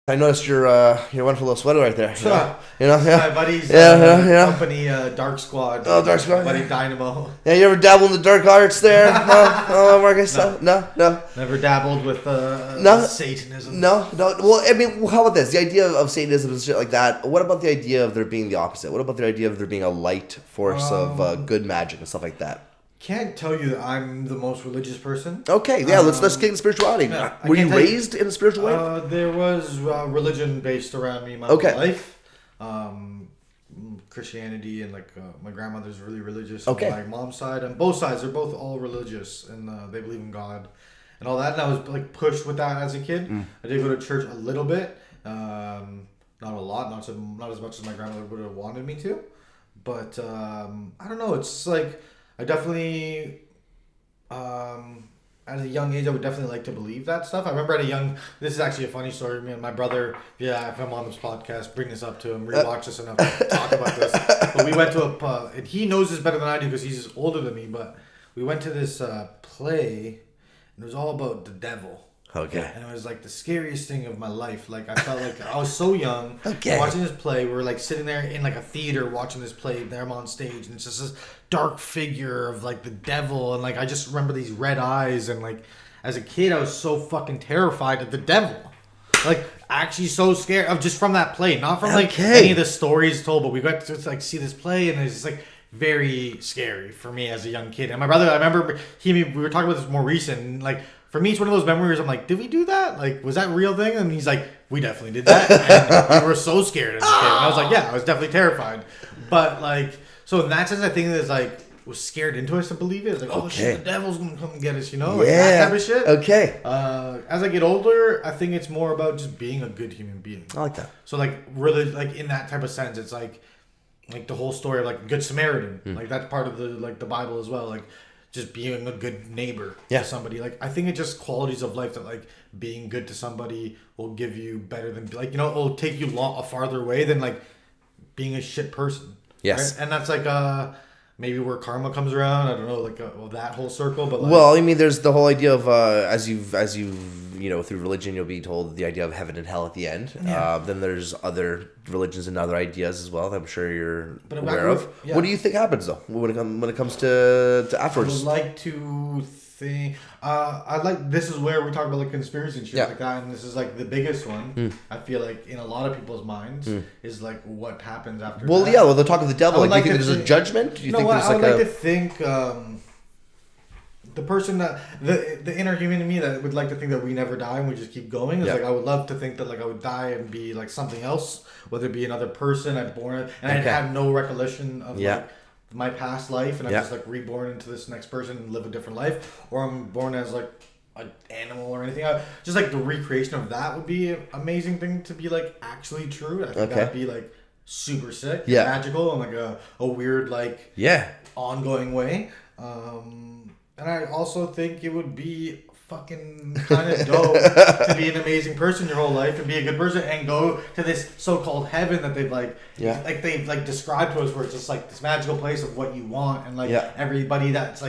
I noticed your wonderful little sweater right there. My buddy's company, Dark Squad. Oh, Dark Squad. Buddy Dynamo. Yeah, you ever dabble in the dark arts there? No, Marcus. No. Never dabbled with Satanism. No. Well, I mean, how about this? The idea of Satanism and shit like that. What about the idea of there being the opposite? What about the idea of there being a light force of good magic and stuff like that? Can't tell you that I'm the most religious person. Okay, yeah, let's get into spirituality. Yeah, were you raised in a spiritual way? There was religion based around me my whole life. Christianity and my grandmother's really religious. Okay. On my mom's side and both sides, they're both all religious and they believe in God and all that. And I was pushed with that as a kid. I did go to church a little bit, not a lot, not as much as my grandmother would have wanted me to. But I don't know. It's like. I definitely, at a young age, I would definitely like to believe that stuff. I remember this is actually a funny story. Me and my brother, if I'm on this podcast, bring this up to him, rewatch this enough to talk about this. But we went to and he knows this better than I do because he's older than me, but we went to this play, and it was all about the devil. Okay. And it was the scariest thing of my life. I felt like I was so young watching this play. We were sitting there in a theater watching this play. There I'm on stage and it's just this dark figure of the devil. And I just remember these red eyes. And as a kid, I was so fucking terrified of the devil. Actually so scared of just from that play. Not from any of the stories told. But we got to see this play and it's just very scary for me as a young kid. And my brother, I remember we were talking about this more recent. For me, it's one of those memories. I'm like, did we do that? Was that a real thing? And he's like, we definitely did that. And we were so scared as a kid. And I was like, yeah, I was definitely terrified. But so in that sense, I think it's was scared into us to believe it. It's oh shit, the devil's gonna come and get us, that type of shit. Okay. As I get older, I think it's more about just being a good human being. I like that. So really in that type of sense, it's like the whole story of Good Samaritan. That's part of the Bible as well. Just being a good neighbor to somebody. I think it's just qualities of life that being good to somebody will give you better than it'll take you a farther way than being a shit person. Yes. Right? And that's maybe where karma comes around. I don't know that whole circle. But well, I mean, there's the whole idea of as you through religion you'll be told the idea of heaven and hell at the end. Yeah. Then there's other religions and other ideas as well that I'm sure you're aware of. Yeah. What do you think happens though when it comes to afterwards? I would like to think this is where we talk about conspiracy and shit like that, and this is the biggest one. I feel in a lot of people's minds is what happens after. Well, that. The talk of the devil. Do you think there's a judgment? Do you think there's I would like to think. The person that the inner human in me that would like to think that we never die and we just keep going is I would love to think that I would die and be something else, whether it be another person I'm born and I'd have no recollection of my past life and I'm just reborn into this next person and live a different life, or I'm born as an animal or anything. Just the recreation of that would be an amazing thing to be actually true. I think that'd be super sick, magical, and a weird ongoing way. And I also think it would be fucking kind of dope to be an amazing person your whole life and be a good person and go to this so-called heaven that they've they've described to us, where it's just this magical place of what you want and everybody that's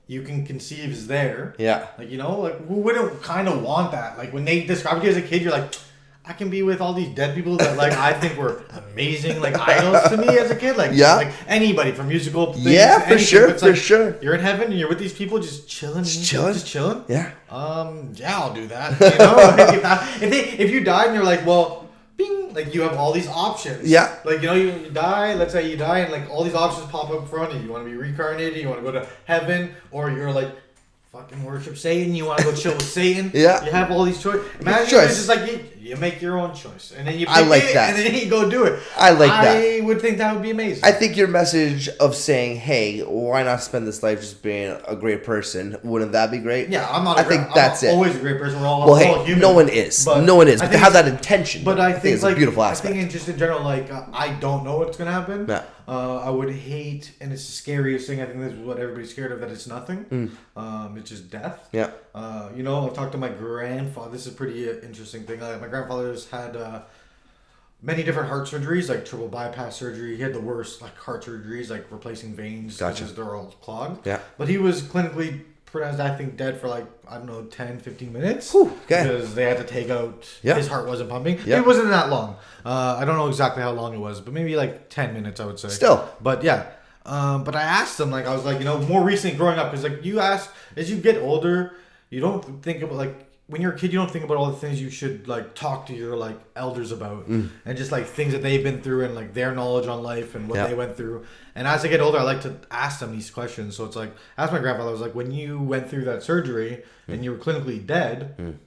you can conceive is there. Yeah. Who wouldn't kind of want that? When they describe you as a kid, you're like, I can be with all these dead people that I think were amazing idols to me as a kid. Anybody from musical things. Yeah, for sure, for sure. You're in heaven and you're with these people just chilling. Just chilling? Yeah. Yeah, I'll do that. If you died and you're well, bing, you have all these options. Yeah. You die, let's say you die and all these options pop up in front of you. You want to be reincarnated, you want to go to heaven, or you're fucking worship Satan, you want to go chill with Satan. Yeah. You have all these choices. Imagine it's just you make your own choice. And then you pick that. And then you go do it. I like that. I would think that would be amazing. I think your message of saying, hey, why not spend this life just being a great person? Wouldn't that be great? Yeah, I'm not always a great person. We're all human. No one is. But to have that intention. But I think it's a beautiful aspect. I think just in general, I don't know what's going to happen. Yeah. I would hate, and it's the scariest thing. I think this is what everybody's scared of, that it's nothing. It's just death. Yeah. I've talked to my grandfather. This is a pretty interesting thing. My grandfather's had many different heart surgeries, triple bypass surgery. He had the worst heart surgeries, replacing veins because they're all clogged. Yeah. But he was clinically pronounced, I think, dead for like, I don't know, 10, 15 minutes. Whew, okay. Because they had to take out, his heart wasn't pumping. Yeah. It wasn't that long. I don't know exactly how long it was, but maybe like 10 minutes, I would say. Still. But yeah. But I asked him, like, I was like, more recently growing up, because like you ask, as you get older, you don't think about like, when you're a kid, you don't think about all the things you should like talk to your like elders about, and just like things that they've been through and like their knowledge on life and what they went through. And as I get older, I like to ask them these questions. So it's like, ask my grandfather, I was like, when you went through that surgery and you were clinically dead,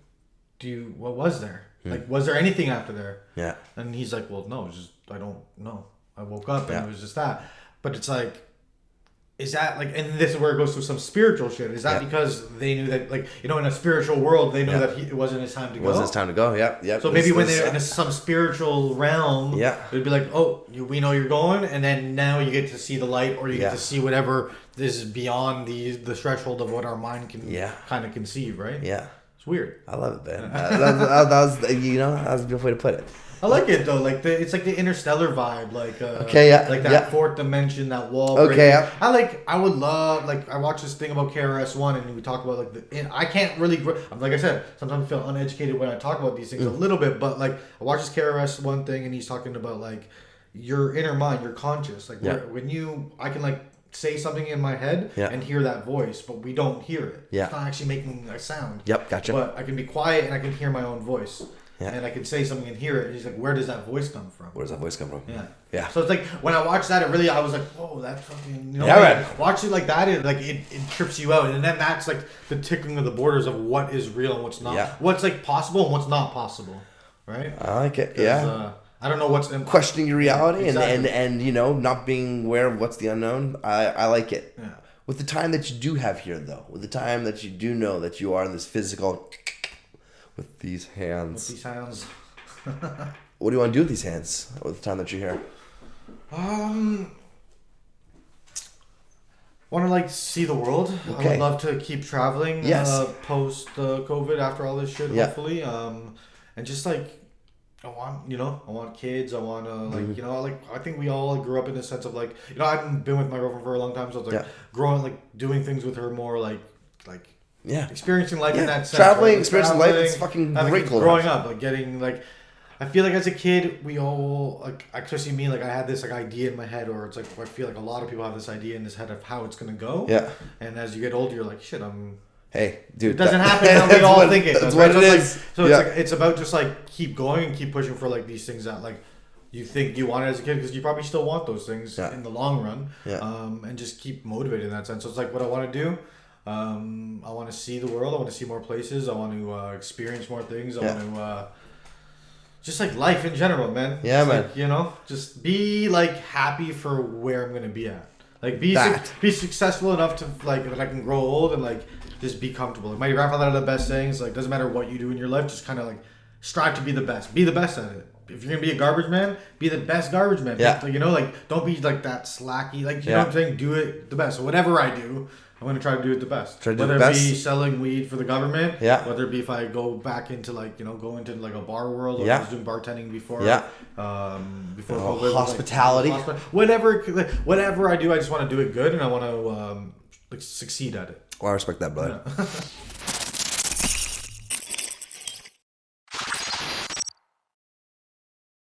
what was there? Like, was there anything after there? Yeah. And he's like, well, no, it's just, I don't know. I woke up and it was just that. But it's like, is that like, and this is where it goes to some spiritual shit. Is that because they knew that, like, in a spiritual world, they knew that it wasn't his time to go? It wasn't his time to go, yeah. So maybe when they're in some spiritual realm, it'd be like, oh, we know you're going, and then now you get to see the light, or you get to see whatever is beyond the threshold of what our mind can kind of conceive, right? Yeah. It's weird. I love it, man. that was a beautiful way to put it. I like it though, like it's like the interstellar vibe, like like that fourth dimension, that wall. Okay, I would love, like, I watched this thing about KRS-One, and we talk about like I can't really, like I said, sometimes I feel uneducated when I talk about these things a little bit, but like I watched this KRS-One thing, and he's talking about like your inner mind, your conscious, like when I can like say something in my head and hear that voice, but we don't hear it. It's not actually making a sound. Yep, gotcha. But I can be quiet and I can hear my own voice. Yeah. And I can say something and hear it. And he's like, where does that voice come from? Where does that voice come from? Yeah. So it's like, when I watched that, I was like, whoa, that fucking, watch it like that, it trips you out. And then that's like the tickling of the borders of what is real and what's not. Yeah. What's like possible and what's not possible. Right? I like it. Yeah. I don't know what's questioning your reality and not being aware of what's the unknown. I like it. Yeah. With the time that you do have here, though, with the time that you do know that you are in this physical... With these hands. What do you want to do with these hands with the time that you're here? Want to like see the world. Okay. I would love to keep traveling. Yes. Post COVID, after all this shit, hopefully. And just like, I want kids. I want to like, I think we all grew up in the sense of like, I've been with my girlfriend for a long time, so it's like growing, like doing things with her more like. Experiencing life in that sense. Traveling, experiencing life, it's fucking great. Growing up, like getting like, I feel like as a kid, we all, like, especially me, like I had this like idea in my head, or it's like, I feel like a lot of people have this idea in this head of how it's going to go. Yeah. And as you get older, you're like, shit, hey, dude. It doesn't happen how we all think it. That's what it is. Like, so it's like, it's about just like keep going and keep pushing for like these things that like you think you wanted as a kid, because you probably still want those things in the long run. Yeah. And just keep motivated in that sense. So it's like what I want to do. I want to see the world. I want to see more places. I want to experience more things. I want to just like life in general, man. Yeah, just man. Like, just be like happy for where I'm gonna be at. Like be successful enough to like that I can grow old and like just be comfortable. Like my grandfather had the best sayings. Like doesn't matter what you do in your life, just kind of like strive to be the best. Be the best at it. If you're gonna be a garbage man, be the best garbage man. Yeah. Like, like don't be like that slacky. Like you know what I'm saying. Do it the best. So whatever I do, I'm going to try to do it the best. Whether it be selling weed for the government, whether it be if I go back into like, go into like a bar world, or I was doing bartending before. Before COVID, hospitality. Whatever I do, I just want to do it good, and I want to succeed at it. Well, I respect that, brother. Yeah.